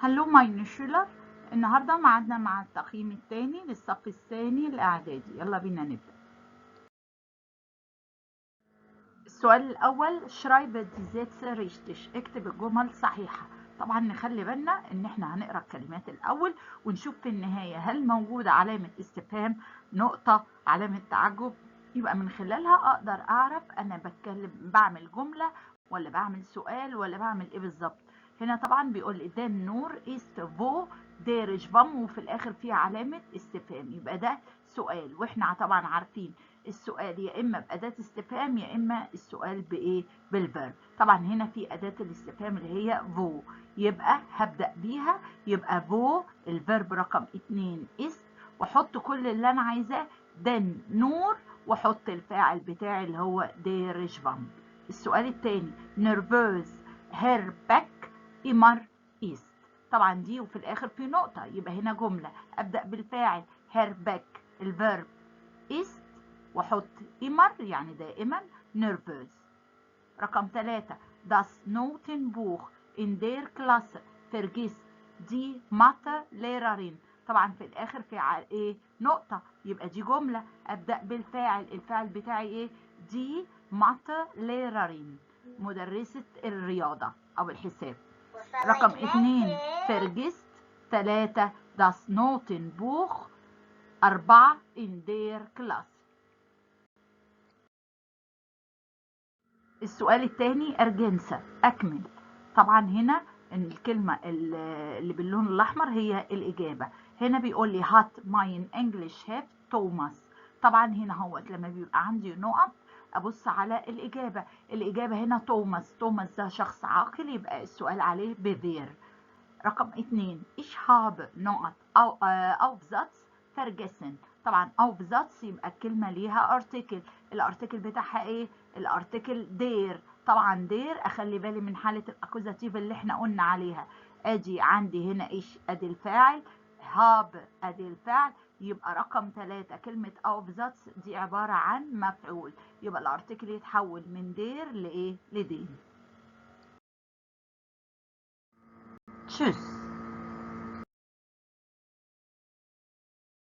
هلو ماين شولر. النهارده معادنا مع التقييم الثاني للصف الثاني الاعدادي. يلا بينا نبدا. السؤال الاول شرايب دي زيتس ريشتش، اكتب الجمل صحيحه. طبعا نخلي بالنا ان احنا هنقرا الكلمات الاول ونشوف في النهايه هل موجوده علامه استفهام، نقطه، علامه تعجب، يبقى من خلالها اقدر اعرف انا بتكلم بعمل جمله ولا بعمل سؤال ولا بعمل ايه بالظبط. هنا طبعا بيقول لي ده النور است فو ديرج بام وفي الاخر فيه علامه استفهام، يبقى ده سؤال، واحنا طبعا عارفين السؤال يا اما باداه استفهام يا اما السؤال بايه، بالفيرب. طبعا هنا في اداه الاستفهام اللي هي فو، يبقى هبدا بيها، يبقى فو الفيرب رقم 2 است، واحط كل اللي انا عايزاه دن نور، واحط الفاعل بتاعي اللي هو ديرج بام. السؤال الثاني نيرفوز هير باك إمر إيست، طبعا دي وفي الآخر في نقطة، يبقى هنا جملة أبدأ بالفاعل هير باك الفيرب إيست وأحط إمر يعني دائما نيرفوز. رقم 3 das Notenbuch in der Klasse vergiss die Mathe-Lehrerin، طبعا في الآخر في إيه نقطة، يبقى دي جملة أبدأ بالفاعل، الفاعل بتاعي إيه دي Mathe-Lehrerin مدرسة الرياضة أو الحساب. رقم 2 vergisst. 3 das Notenbuch. 4 in der Klasse. السؤال الثاني أرجنسة أكمل. طبعا هنا الكلمة اللي باللون الأحمر هي الإجابة. هنا بيقول لي هات ماين انجلش هاف توماس، طبعا هنا هو لما بيبقى عندي نقط أبص على الإجابة. الإجابة هنا توماس، توماس ده شخص عاقل يبقى السؤال عليه بفير. رقم 2 ich habe نقط أو aufsatz vergessen، طبعا aufsatz يبقى الكلمة ليها article، الارتكل بتاعها ايه الارتكل دير، طبعا دير اخلي بالي من حالة الاكوزاتيف اللي احنا قلنا عليها. ادي عندي هنا ايش ادي الفاعل، هاب ادي الفعل، يبقى رقم 3 كلمة aufsatz دي عبارة عن مفعول، يبقى الارتكل يتحول من دير لايه لدين. تشوس.